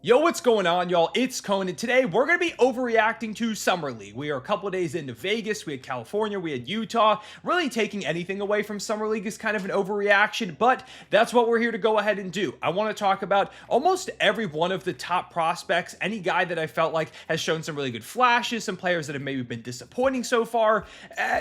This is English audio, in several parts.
Yo, what's going on, y'all? It's Cone, and today we're going to be overreacting to Summer League. We are a couple days into Vegas, we had California, we had Utah. Really taking anything away from Summer League is kind of an overreaction, but that's what we're here to go ahead and do. I want to talk about almost every one of the top prospects, any guy that I felt like has shown some really good flashes, some players that have maybe been disappointing so far.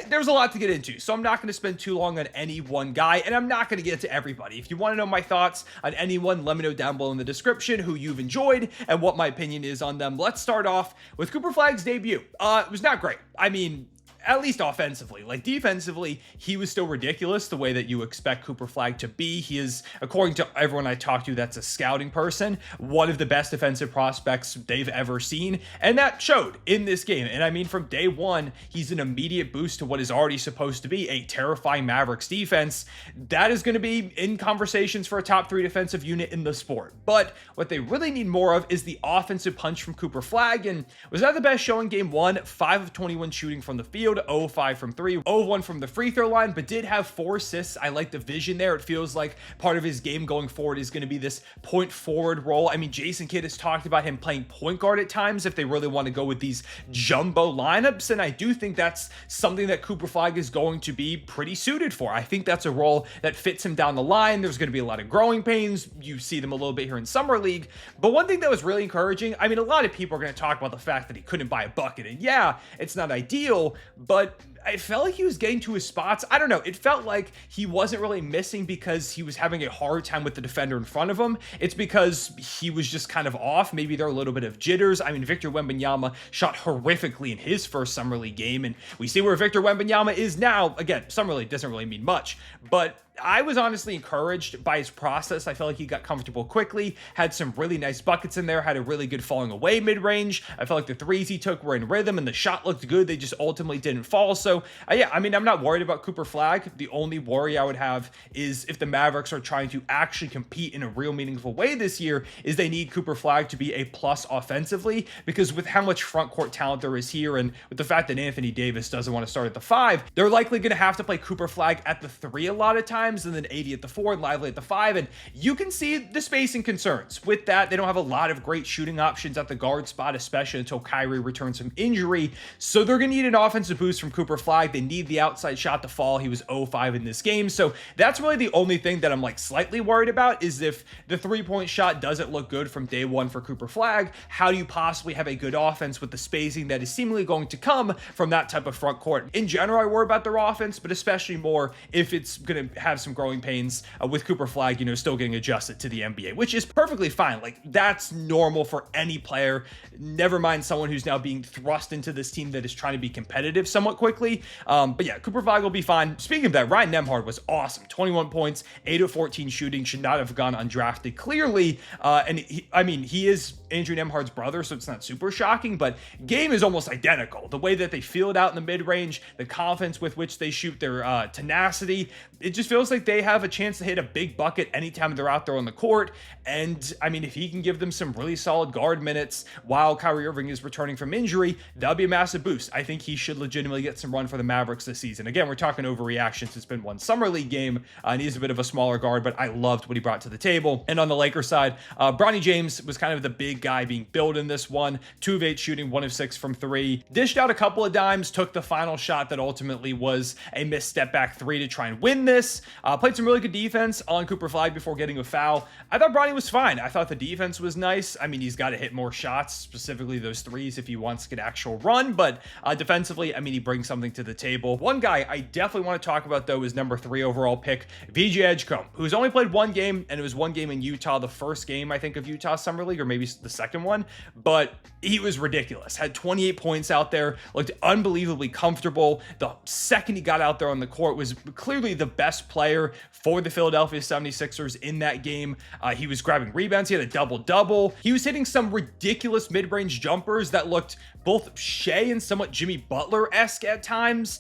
There's a lot to get into, so I'm not going to spend too long on any one guy, and I'm not going to get to everybody. If you want to know my thoughts on anyone, let me know down below in the description who you've enjoyed and what my opinion is on them. Let's start off with Cooper Flagg's debut. It was not great. I mean, at least offensively. Like defensively, he was still ridiculous the way that you expect Cooper Flagg to be. He is, according to everyone I talked to that's a scouting person, one of the best defensive prospects they've ever seen, and that showed in this game. And I mean, from day one, he's an immediate boost to what is already supposed to be a terrifying Mavericks defense. That is going to be in conversations for a top 3 defensive unit in the sport. But what they really need more of is the offensive punch from Cooper Flagg, and was that the best showing game 1? 5 of 21 shooting from the field, 0-5 from 3, 0-1 from the free throw line, but did have 4 assists. I like the vision there. It feels like part of his game going forward is going to be this point forward role. I mean, Jason Kidd has talked about him playing point guard at times if they really want to go with these jumbo lineups, and I do think that's something that Cooper Flagg is going to be pretty suited for. I think that's a role that fits him down the line. There's going to be a lot of growing pains. You see them a little bit here in Summer League, but one thing that was really encouraging, I mean, a lot of people are going to talk about the fact that he couldn't buy a bucket, and yeah, it's not ideal, but I felt like he was getting to his spots. I don't know. It felt like he wasn't really missing because he was having a hard time with the defender in front of him. It's because he was just kind of off. Maybe there are a little bit of jitters. I mean, Victor Wembanyama shot horrifically in his first Summer League game, and we see where Victor Wembanyama is now. Again, Summer League doesn't really mean much, but I was honestly encouraged by his process. I felt like he got comfortable quickly, had some really nice buckets in there, had a really good falling away mid-range. I felt like the threes he took were in rhythm and the shot looked good. They just ultimately didn't fall. So yeah, I mean, I'm not worried about Cooper Flagg. The only worry I would have is if the Mavericks are trying to actually compete in a real meaningful way this year, is they need Cooper Flagg to be a plus offensively, because with how much front court talent there is here and with the fact that Anthony Davis doesn't want to start at the 5, they're likely going to have to play Cooper Flagg at the 3 a lot of times, and then 80 at the 4 and Lively at the 5, and you can see the spacing concerns. With that, they don't have a lot of great shooting options at the guard spot, especially until Kyrie returns from injury, so they're going to need an offensive boost from Cooper Flagg. They need the outside shot to fall. He was 0-5 in this game, so that's really the only thing that I'm like slightly worried about, is if the 3-point shot doesn't look good from day one for Cooper Flagg, how do you possibly have a good offense with the spacing that is seemingly going to come from that type of front court? In general, I worry about their offense, but especially more if it's going to have some growing pains with Cooper Flagg, you know, still getting adjusted to the NBA, which is perfectly fine. Like, that's normal for any player, never mind someone who's now being thrust into this team that is trying to be competitive somewhat quickly. But yeah, Cooper Flagg will be fine. Speaking of that, Ryan Nembhard was awesome. 21 points, 8 of 14 shooting, should not have gone undrafted clearly. And he is Andrew Nembhard's brother, so it's not super shocking, but game is almost identical. The way that they feel it out in the mid-range, the confidence with which they shoot, their tenacity, it just feels like they have a chance to hit a big bucket anytime they're out there on the court. And I mean, if he can give them some really solid guard minutes while Kyrie Irving is returning from injury, that'll be a massive boost. I think he should legitimately get some run for the Mavericks this season. Again, we're talking overreactions. It's been one Summer League game, and he's a bit of a smaller guard, but I loved what he brought to the table. And on the Lakers side, Bronny James was kind of the big guy being billed in this one. 2 of 8 shooting, 1 of 6 from 3. Dished out a couple of dimes, took the final shot that ultimately was a missed step back 3 to try and win this. Played some really good defense on Cooper Flagg before getting a foul. I thought Bronny was fine. I thought the defense was nice. I mean, he's got to hit more shots, specifically those threes, if he wants to get actual run, but defensively, I mean, he brings something to the table. One guy I definitely want to talk about, though, is number 3 overall pick, VJ Edgecombe, who's only played 1 game, and it was 1 game in Utah, the first game, I think, of Utah Summer League, or maybe the second one, but he was ridiculous. Had 28 points out there, looked unbelievably comfortable. The second he got out there on the court, was clearly the best player for the Philadelphia 76ers in that game. He was grabbing rebounds. He had a double-double. He was hitting some ridiculous mid-range jumpers that looked both Shea and somewhat Jimmy Butler-esque at times.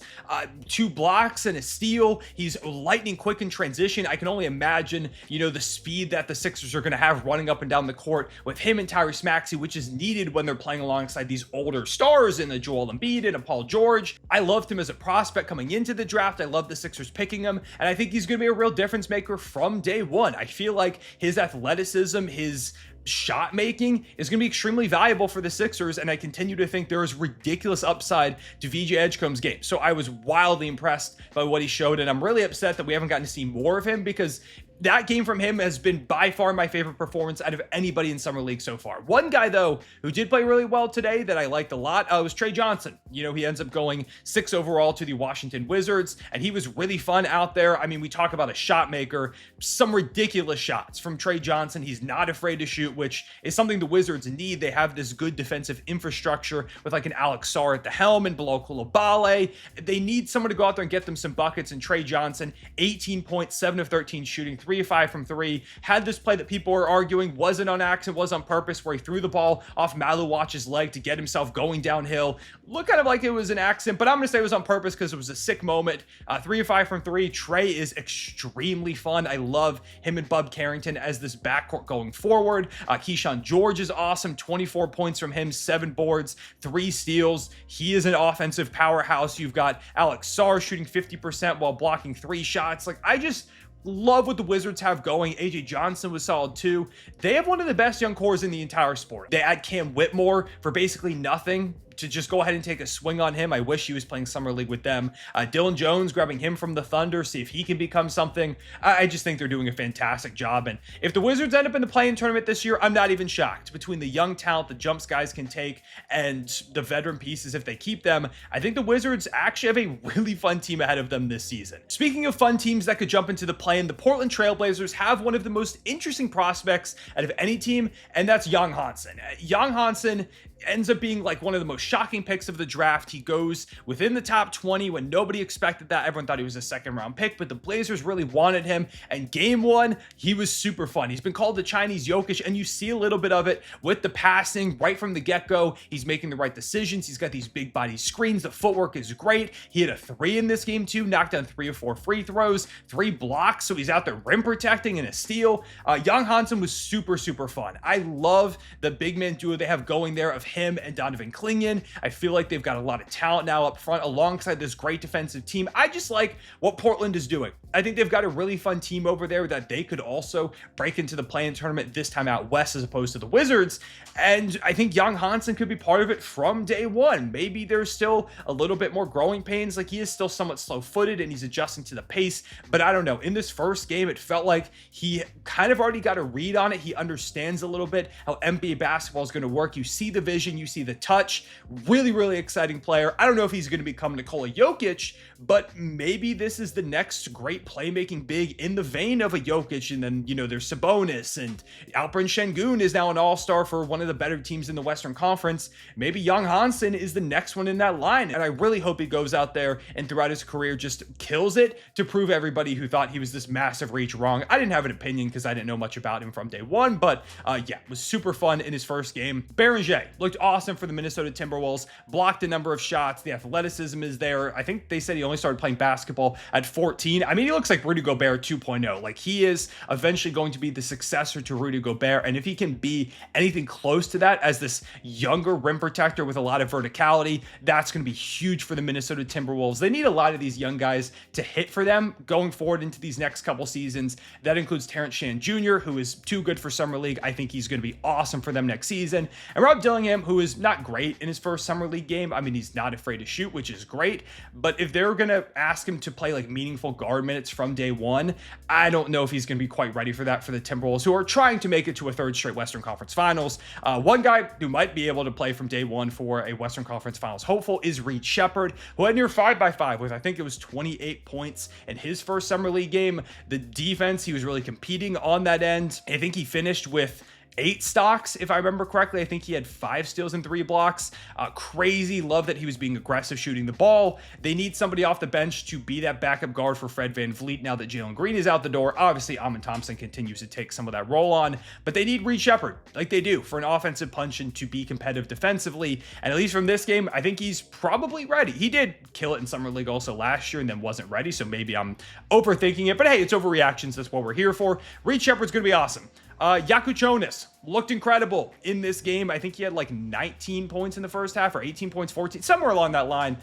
2 blocks and a steal. He's lightning quick in transition. I can only imagine, you know, the speed that the Sixers are going to have running up and down the court with him and Tyrese Maxey, which is needed when they're playing alongside these older stars in a Joel Embiid and a Paul George. I loved him as a prospect coming into the draft. I love the Sixers picking him, and I think he's going to be a real difference maker from day one. I feel like his athleticism, his shot making is going to be extremely valuable for the Sixers, and I continue to think there is ridiculous upside to VJ Edgecombe's game. So I was wildly impressed by what he showed, and I'm really upset that we haven't gotten to see more of him, because that game from him has been by far my favorite performance out of anybody in Summer League so far. One guy, though, who did play really well today that I liked a lot was Tre Johnson. You know, he ends up going 6 overall to the Washington Wizards, and he was really fun out there. I mean, we talk about a shot maker, some ridiculous shots from Tre Johnson. He's not afraid to shoot, which is something the Wizards need. They have this good defensive infrastructure with like an Alex Sarr at the helm and Bilal Coulibaly. They need someone to go out there and get them some buckets, and Tre Johnson, 18 points, 7 of 13 shooting, 3 of 5 from 3. Had this play that people were arguing wasn't on accident, was on purpose, where he threw the ball off Maluach's leg to get himself going downhill. Looked kind of like it was an accident, but I'm going to say it was on purpose because it was a sick moment. 3 of 5 from 3. Tre is extremely fun. I love him and Bub Carrington as this backcourt going forward. Keyshawn George is awesome. 24 points from him, 7 boards, 3 steals. He is an offensive powerhouse. You've got Alex Sarr shooting 50% while blocking 3 shots. Like, I just love what the Wizards have going. Ajay Johnson was solid too. They have one of the best young cores in the entire sport. They add Cam Whitmore for basically nothing to just go ahead and take a swing on him. I wish he was playing Summer League with them. Dylan Jones, grabbing him from the Thunder, see if he can become something. I just think they're doing a fantastic job. And if the Wizards end up in the play-in tournament this year, I'm not even shocked. Between the young talent the jumps guys can take and the veteran pieces, if they keep them, I think the Wizards actually have a really fun team ahead of them this season. Speaking of fun teams that could jump into the play-in, the Portland Trailblazers have one of the most interesting prospects out of any team, and that's Joan Hansen. Joan Hansen ends up being like one of the most shocking picks of the draft. He goes within the top 20 when nobody expected that. Everyone thought he was a second round pick, but the Blazers really wanted him. And game 1, he was super fun. He's been called the Chinese Jokic, and you see a little bit of it with the passing right from the get-go. He's making the right decisions. He's got these big body screens. The footwork is great. He hit a 3 in this game too, knocked down 3 of 4 free throws, 3 blocks. So he's out there rim protecting and a steal. Joan Hansen was super, super fun. I love the big man duo they have going there of him and Donovan Clingan. I feel like they've got a lot of talent now up front alongside this great defensive team. I just like what Portland is doing. I think they've got a really fun team over there that they could also break into the play-in tournament, this time out west as opposed to the Wizards. And I think Joan Hansen could be part of it from day one. Maybe there's still a little bit more growing pains. Like, he is still somewhat slow-footed and he's adjusting to the pace, but I don't know. In this first game, it felt like he kind of already got a read on it. He understands a little bit how NBA basketball is going to work. You see the vision, you see the touch. Really, really exciting player. I don't know if he's going to become Nikola Jokic, but maybe this is the next great playmaking big in the vein of a Jokic. And then, you know, there's Sabonis, and Alperen Şengün is now an all-star for one of the better teams in the Western Conference. Maybe Joan Hansen is the next one in that line. And I really hope he goes out there and throughout his career just kills it to prove everybody who thought he was this massive reach wrong. I didn't have an opinion because I didn't know much about him from day one, but yeah, it was super fun in his first game. Beringer looked awesome for the Minnesota Timberwolves, blocked a number of shots. The athleticism is there. I think they said he only started playing basketball at 14. I mean, he looks like Rudy Gobert 2.0. Like, he is eventually going to be the successor to Rudy Gobert, and if he can be anything close to that as this younger rim protector with a lot of verticality, that's going to be huge for the Minnesota Timberwolves. They need a lot of these young guys to hit for them going forward into these next couple seasons. That includes Terrence Shannon Jr., who is too good for Summer League. I think he's going to be awesome for them next season. And Rob Dillingham, who is not great in his first Summer League game. I mean, he's not afraid to shoot, which is great. But if they're going to ask him to play like meaningful guard minutes from day one, I don't know if he's going to be quite ready for that for the Timberwolves, who are trying to make it to a 3rd straight Western Conference Finals. One guy who might be able to play from day one for a Western Conference Finals hopeful is Reed Sheppard, who had near 5x5 with, I think it was 28 points in his first Summer League game. The defense, he was really competing on that end. I think he finished with 8 stocks, if I remember correctly. I think he had 5 steals and 3 blocks. Crazy. Love that he was being aggressive shooting the ball. They need somebody off the bench to be that backup guard for Fred VanVleet now that Jalen Green is out the door. Obviously, Amin Thompson continues to take some of that role on, but they need Reed Sheppard, like they do, for an offensive punch and to be competitive defensively. And at least from this game, I think he's probably ready. He did kill it in Summer League also last year and then wasn't ready, so maybe I'm overthinking it. But hey, it's overreactions. That's what we're here for. Reed Sheppard's going to be awesome. Jakucionis looked incredible in this game. I think he had like 19 points in the first half, or 18 points, 14, somewhere along that line.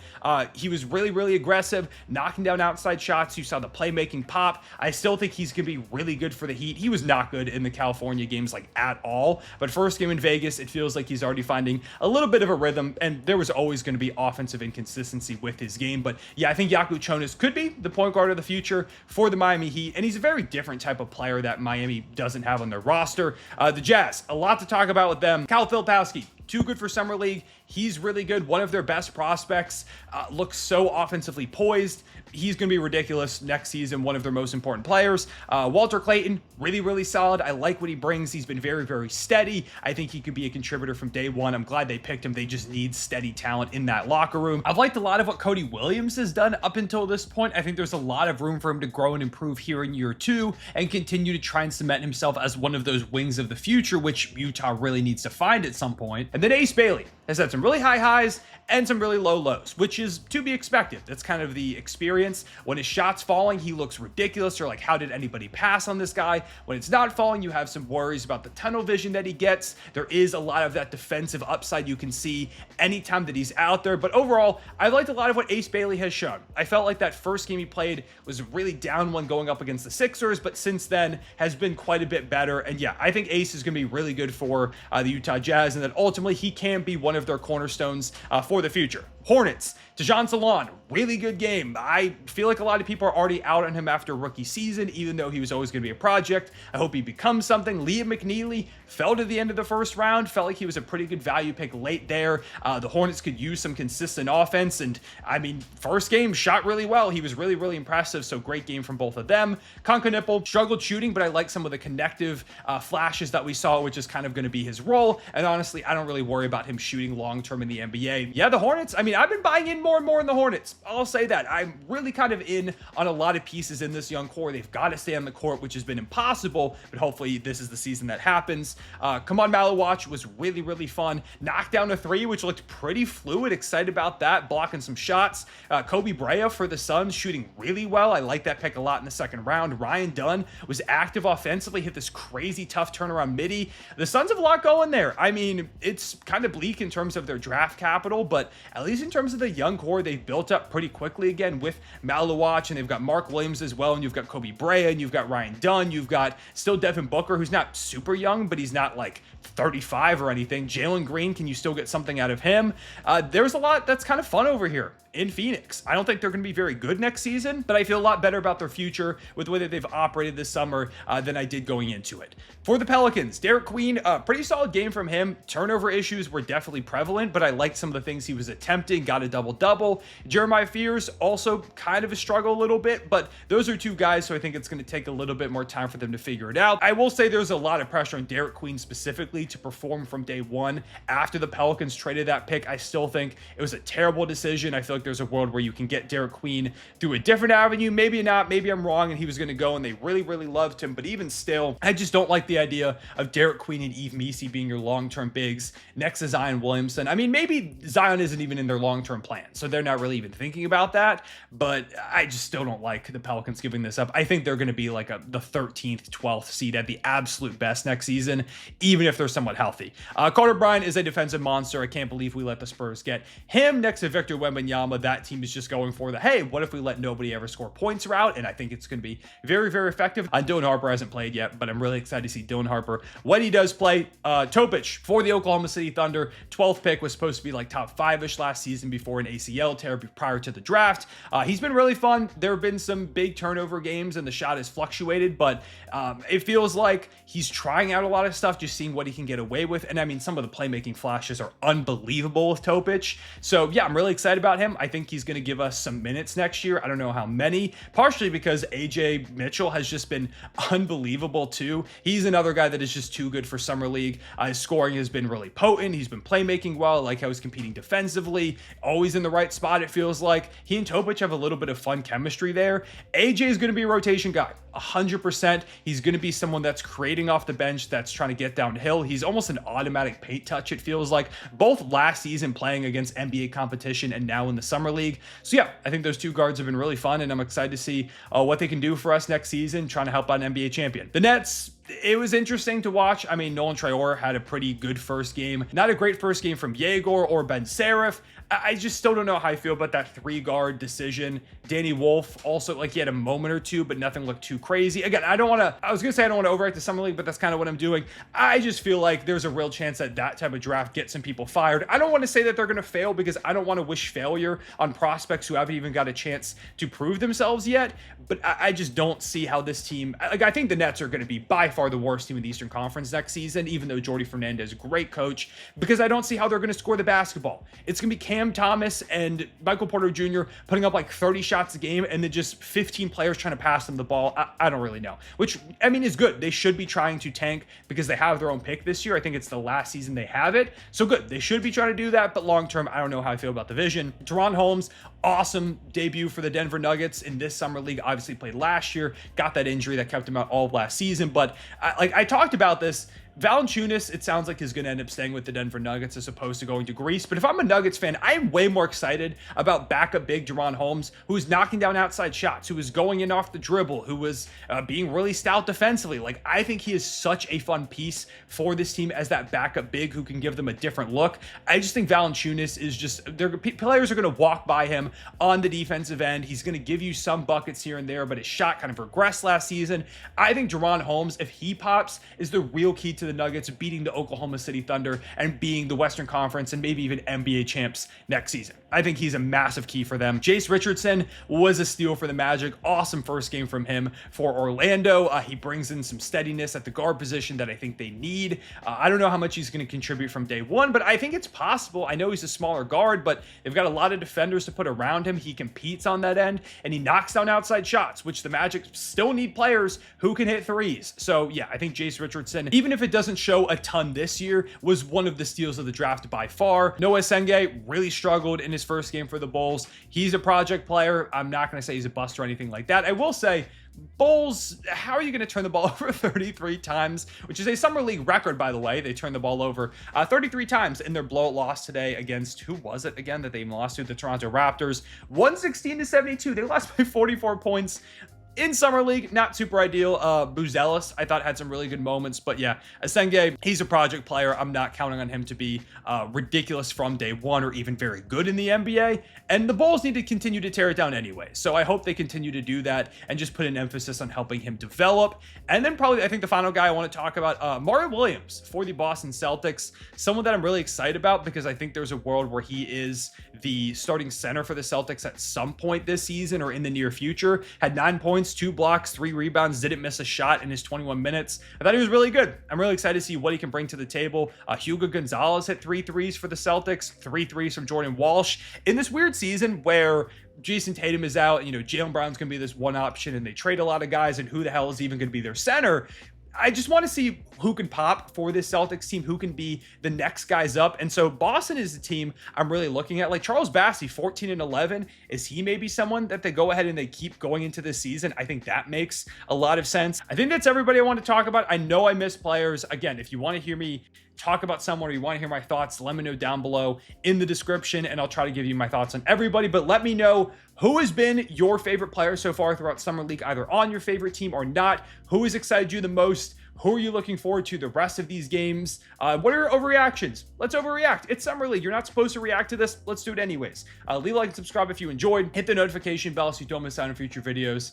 He was really, really aggressive, knocking down outside shots. You saw the playmaking pop. I still think he's going to be really good for the Heat. He was not good in the California games like at all, but first game in Vegas, it feels like he's already finding a little bit of a rhythm, and there was always going to be offensive inconsistency with his game. But yeah, I think Jakucionis could be the point guard of the future for the Miami Heat, and he's a very different type of player that Miami doesn't have on their roster. The Jazz, a lot to talk about with them. Kyle Filipowski, too good for Summer League. He's really good. One of their best prospects, looks so offensively poised. He's going to be ridiculous next season, one of their most important players. Walter Clayton, really, really solid. I like what he brings. He's been very, very steady. I think he could be a contributor from day one. I'm glad they picked him. They just need steady talent in that locker room. I've liked a lot of what Cody Williams has done up until this point. I think there's a lot of room for him to grow and improve here in year two and continue to try and cement himself as one of those wings of the future, which Utah really needs to find at some point. And then Ace Bailey has had some really high highs and some really low lows, which is to be expected. That's kind of the experience. When his shot's falling, he looks ridiculous, or like, how did anybody pass on this guy? When it's not falling, you have some worries about the tunnel vision that he gets. There is a lot of that defensive upside you can see anytime that he's out there. But overall, I liked a lot of what Ace Bailey has shown. I felt like that first game he played was really down one going up against the Sixers, but since then has been quite a bit better. And yeah, I think Ace is going to be really good for the Utah Jazz, and that ultimately he can be one of their cornerstones for the future. Hornets, Dejan Salon, really good game. I feel like a lot of people are already out on him after rookie season, even though he was always going to be a project. I hope he becomes something. Liam McNeely fell to the end of the first round. Felt like he was a pretty good value pick late there. The Hornets could use some consistent offense, and I mean, first game shot really well. He was really, really impressive, so great game from both of them. Konkanipple struggled shooting, but I like some of the connective flashes that we saw, which is kind of going to be his role. And honestly, I don't really worry about him shooting long-term in the NBA. Yeah, the Hornets, I mean, I've been buying in more and more in the Hornets. I'll say that. I'm really kind of in on a lot of pieces in this young core. They've got to stay on the court, which has been impossible, but hopefully this is the season that happens. Khaman Maluach was really, really fun. Knocked down a three, which looked pretty fluid. Excited about that. Blocking some shots. Kobe Brea for the Suns, shooting really well. I like that pick a lot in the second round. Ryan Dunn was active offensively, hit this crazy tough turnaround midi. The Suns have a lot going there. I mean, it's kind of bleak in terms of their draft capital, but at least in terms of the young core, they've built up pretty quickly again with Maluach, and they've got Mark Williams as well, and you've got Kobe Brea, and you've got Ryan Dunn, you've got still Devin Booker, who's not super young, but he's not like 35 or anything. Jalen Green, can you still get something out of him? There's a lot that's kind of fun over here in Phoenix. I don't think they're going to be very good next season, but I feel a lot better about their future with the way that they've operated this summer than I did going into it. For the Pelicans, Derik Queen, pretty solid game from him. Turnover issues were definitely prevalent, but I liked some of the things he was attempting, got a double-double. Jeremiah Fears, also kind of a struggle a little bit, but those are two guys, so I think it's going to take a little bit more time for them to figure it out. I will say there's a lot of pressure on Derik Queen specifically to perform from day one. After the Pelicans traded that pick, I still think it was a terrible decision. I feel like there's a world where you can get Derik Queen through a different avenue. Maybe not, maybe I'm wrong and he was going to go and they really, really loved him, but even still, I just don't like the idea of Derik Queen and Yves Missi being your long-term bigs next to Zion Williamson. I mean, maybe Zion isn't even in their long-term plan, so they're not really even thinking about that, but I just still don't like the Pelicans giving this up. I think they're going to be like the 13th, 12th seed at the absolute best next season, even if they're somewhat healthy. Carter Bryant is a defensive monster. I can't believe we let the Spurs get him next to Victor Wembanyama. That team is just going for the, hey, what if we let nobody ever score points route? And I think it's going to be very, very effective. Dylan Harper hasn't played yet, but I'm really excited to see Dylan Harper when he does play. Topic for the Oklahoma City Thunder, 12th pick, was supposed to be like top 5-ish last season before an ACL tear prior to the draft. He's been really fun. There have been some big turnover games and the shot has fluctuated, but it feels like he's trying out a lot of stuff, just seeing what he can get away with. And I mean, some of the playmaking flashes are unbelievable with Topic. So yeah, I'm really excited about him. I think he's going to give us some minutes next year. I don't know how many, partially because Ajay Mitchell has just been unbelievable too. He's another guy that is just too good for Summer League. His scoring has been really potent. He's been playmaking well. I like how he's competing defensively, always in the right spot. It feels like he and Topic have a little bit of fun chemistry there. AJ is going to be a rotation guy, 100%. He's going to be someone that's creating off the bench, that's trying to get downhill. He's almost an automatic paint touch, it feels like, both last season playing against NBA competition and now in the Summer League. So yeah, I think those two guards have been really fun, and I'm excited to see what they can do for us next season, trying to help out an NBA champion. The Nets, it was interesting to watch. I mean, Nolan Traore had a pretty good first game. Not a great first game from Yegor or Ben Serif. I just still don't know how I feel about that 3-guard decision. Danny Wolf also, like, he had a moment or two, but nothing looked too crazy. Again, I was gonna say I don't want to overreact the Summer League, but that's kind of what I'm doing. I just feel like there's a real chance that that type of draft gets some people fired. I don't want to say that they're gonna fail because I don't want to wish failure on prospects who haven't even got a chance to prove themselves yet, but I just don't see how this team, like, I think the Nets are gonna be by far the worst team in the Eastern Conference next season, even though Jordi Fernandez is a great coach, because I don't see how they're gonna score the basketball. It's gonna be Cam Thomas and Michael Porter Jr. putting up like 30 shots a game and then just 15 players trying to pass them the ball. I don't really know, which, I mean, is good. They should be trying to tank because they have their own pick this year. I think it's the last season they have it. So good. They should be trying to do that, but long term, I don't know how I feel about the vision. DaRon Holmes, awesome debut for the Denver Nuggets in this summer league. Obviously played last year, got that injury that kept him out all of last season. But I talked about this. Valanciunas, it sounds like, is going to end up staying with the Denver Nuggets as opposed to going to Greece. But if I'm a Nuggets fan, I'm way more excited about backup big DaRon Holmes, who's knocking down outside shots, who is going in off the dribble, who was being really stout defensively. Like, I think he is such a fun piece for this team as that backup big who can give them a different look. I just think Valanciunas is just, players are going to walk by him on the defensive end. He's going to give you some buckets here and there, but his shot kind of regressed last season. I think DaRon Holmes, if he pops, is the real key to the Nuggets beating the Oklahoma City Thunder and being the Western Conference and maybe even NBA champs next season. I think he's a massive key for them. Jase Richardson was a steal for the Magic. Awesome first game from him for Orlando. He brings in some steadiness at the guard position that I think they need. I don't know how much he's going to contribute from day one, but I think it's possible. I know he's a smaller guard, but they've got a lot of defenders to put around him. He competes on that end, and he knocks down outside shots, which the Magic still need players who can hit threes. So yeah, I think Jase Richardson, even if it doesn't show a ton this year, was one of the steals of the draft by far. Noa Essengue really struggled in his first game for the Bulls. He's a project player. I'm not going to say he's a bust or anything like that. I will say, Bulls, how are you going to turn the ball over 33 times, which is a summer league record, by the way? They turned the ball over 33 times in their blowout loss today against, who was it again that they lost to? The Toronto Raptors, 116-72. They lost by 44 points. In summer league, not super ideal. Buzelis, I thought, had some really good moments, but yeah, Essengue, he's a project player. I'm not counting on him to be ridiculous from day one or even very good in the NBA, and the Bulls need to continue to tear it down anyway, so I hope they continue to do that and just put an emphasis on helping him develop. And then probably, I think the final guy I want to talk about, Mario Williams for the Boston Celtics, someone that I'm really excited about because I think there's a world where he is the starting center for the Celtics at some point this season or in the near future. Had 9 points, 2 blocks, 3 rebounds, didn't miss a shot in his 21 minutes. I thought he was really good. I'm really excited to see what he can bring to the table. Hugo Gonzalez hit 3 threes for the Celtics, 3 threes from Jordan Walsh. In this weird season where Jason Tatum is out, you know, Jaylen Brown's going to be this one option and they trade a lot of guys, and who the hell is even going to be their center? I just want to see who can pop for this Celtics team, who can be the next guys up. And so Boston is the team I'm really looking at. Like Charles Bassey, 14-11. Is he maybe someone that they go ahead and they keep going into this season? I think that makes a lot of sense. I think that's everybody I want to talk about. I know I missed players. Again, if you want to hear me talk about someone or you want to hear my thoughts, let me know down below in the description and I'll try to give you my thoughts on everybody. But let me know who has been your favorite player so far throughout Summer League, either on your favorite team or not. Who has excited you the most? Who are you looking forward to the rest of these games? What are your overreactions? Let's overreact. It's Summer League. You're not supposed to react to this. Let's do it anyways. Leave a like and subscribe if you enjoyed. Hit the notification bell so you don't miss out on future videos.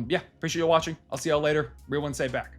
Yeah, appreciate you watching. I'll see y'all later. Real one, say back.